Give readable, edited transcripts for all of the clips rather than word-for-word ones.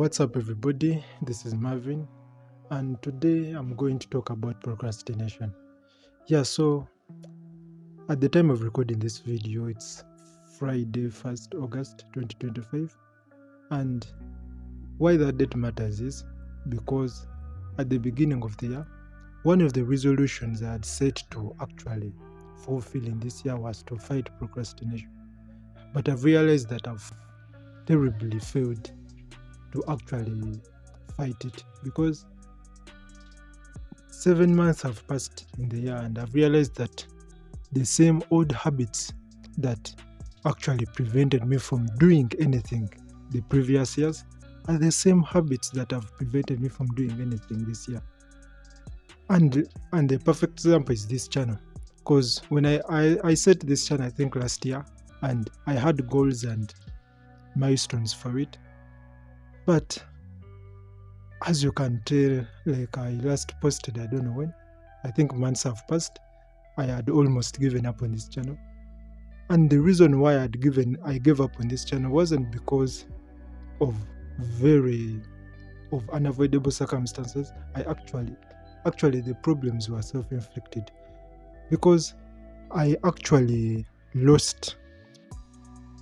What's up, everybody? This is Marvin, and today I'm going to talk about procrastination. So at the time of recording this video, it's Friday, 1st August 2025, and why that date matters is because at the beginning of the year, one of the resolutions I had set to actually fulfill in this year was to fight procrastination. But I've realized that I've terribly failed to actually fight it because 7 months have passed in the year and I've realized that the same old habits that actually prevented me from doing anything the previous years are the same habits that have prevented me from doing anything this year. And the perfect example is this channel. Because when I set this channel, I think last year, and I had goals and milestones for it. But as you can tell, like I last posted, I don't know when, I think months have passed, I had almost given up on this channel. And the reason why I gave up on this channel wasn't because of unavoidable circumstances. Actually the problems were self-inflicted because I actually lost.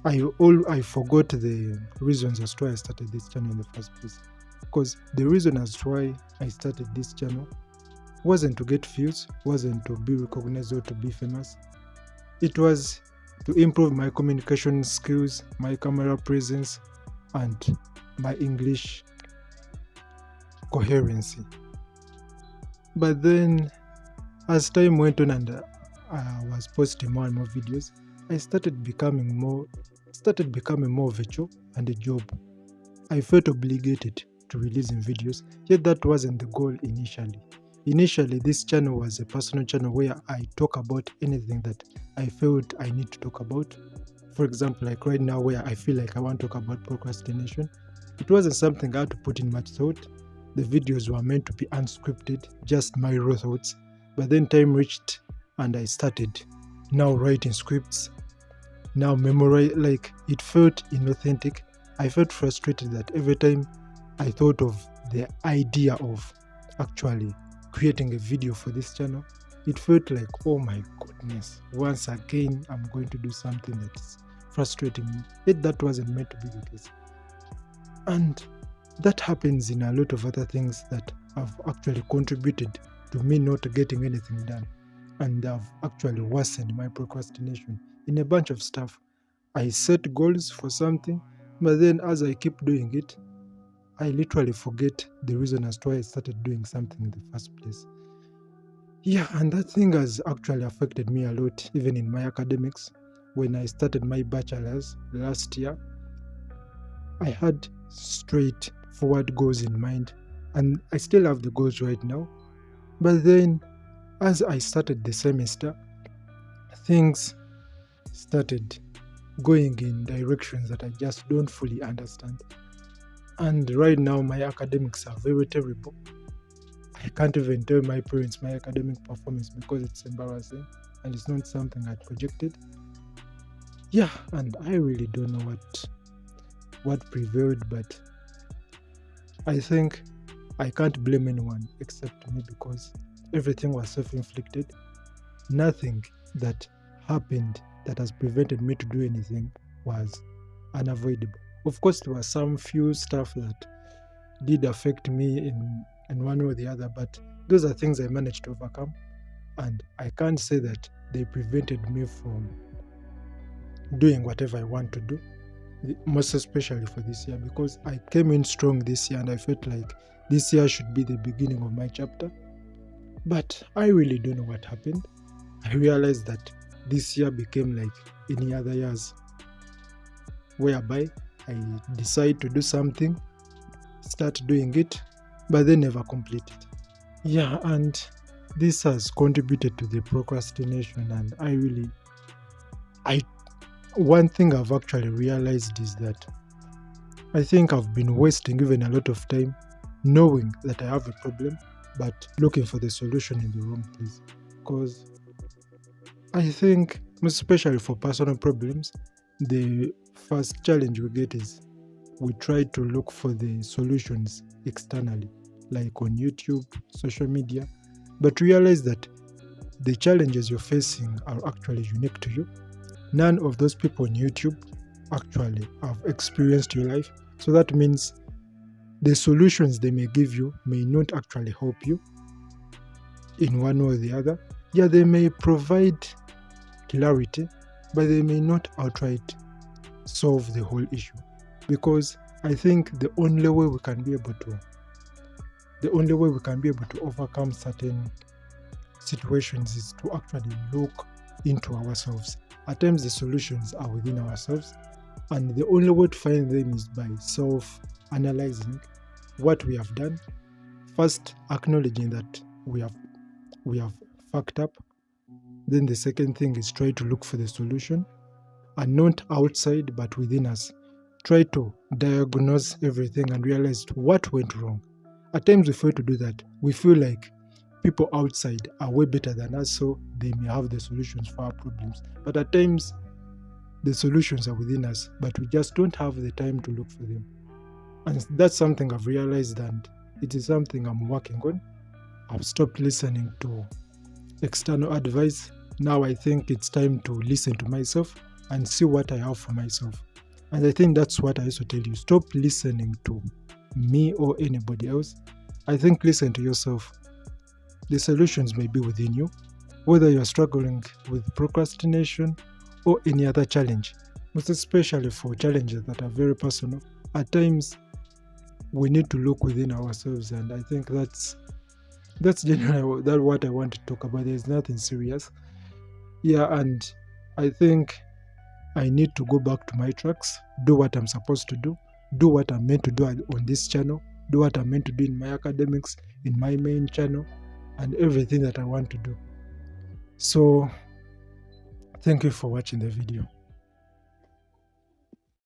I forgot the reasons as to why I started this channel in the first place. Because the reason as to why I started this channel wasn't to get views, wasn't to be recognized or to be famous. It was to improve my communication skills, my camera presence, and my English coherency. But then, as time went on and I was posting more and more videos, I started becoming more of a chore and a job. I felt obligated to releasing videos, yet that wasn't the goal initially. Initially, this channel was a personal channel where I talk about anything that I felt I need to talk about. For example, like right now where I feel like I want to talk about procrastination. It wasn't something I had to put in much thought. The videos were meant to be unscripted, just my raw thoughts. But then time reached and I started now writing scripts, now memorize, like it felt inauthentic. I felt frustrated that every time I thought of the idea of actually creating a video for this channel, it felt like, oh my goodness, once again I'm going to do something that's frustrating me. Yet that wasn't meant to be the case. And that happens in a lot of other things that have actually contributed to me not getting anything done, and have actually worsened my procrastination in a bunch of stuff. I set goals for something, but then as I keep doing it, I literally forget the reason as to why I started doing something in the first place. And that thing has actually affected me a lot, even in my academics. When I started my bachelor's last year, I had straightforward goals in mind, and I still have the goals right now. But then, as I started the semester, things started going in directions that I just don't fully understand. And right now, my academics are very terrible. I can't even tell my parents my academic performance because it's embarrassing and it's not something I projected. And I really don't know what prevailed, but I think I can't blame anyone except me because everything was self-inflicted. Nothing that happened that has prevented me to do anything was unavoidable. Of course, there were some few stuff that did affect me in one way or the other, but those are things I managed to overcome, and I can't say that they prevented me from doing whatever I want to do, most especially for this year, because I came in strong this year and I felt like this year should be the beginning of my chapter. But I really don't know what happened. I realized that this year became like any other years, whereby I decide to do something, start doing it, but then never complete it. And this has contributed to the procrastination, and one thing I've actually realized is that I think I've been wasting even a lot of time knowing that I have a problem, but looking for the solution in the wrong place. Because I think, most especially for personal problems, the first challenge we get is we try to look for the solutions externally, like on YouTube, social media, but realize that the challenges you're facing are actually unique to you. None of those people on YouTube actually have experienced your life. So that means the solutions they may give you may not actually help you in one way or the other. Yeah, they may provide clarity, but they may not outright solve the whole issue. Because I think the only way we can be able to overcome certain situations is to actually look into ourselves. At times the solutions are within ourselves, and the only way to find them is by self-analyzing what we have done, first acknowledging that we have fucked up. Then the second thing is try to look for the solution, and not outside but within us. Try to diagnose everything and realize what went wrong. At times we fail to do that. We feel like people outside are way better than us, so they may have the solutions for our problems. But at times the solutions are within us, but we just don't have the time to look for them. And that's something I've realized, and it is something I'm working on. I've stopped listening to external advice. Now I think it's time to listen to myself and see what I have for myself. And I think that's what I also tell you. Stop listening to me or anybody else. I think listen to yourself. The solutions may be within you, whether you're struggling with procrastination or any other challenge, most especially for challenges that are very personal. At times, we need to look within ourselves, and I think that's generally what I want to talk about. There's nothing serious. Yeah, and I think I need to go back to my tracks, do what I'm supposed to do what I'm meant to do on this channel, do what I'm meant to do in my academics, in my main channel, and everything that I want to do. So, thank you for watching the video.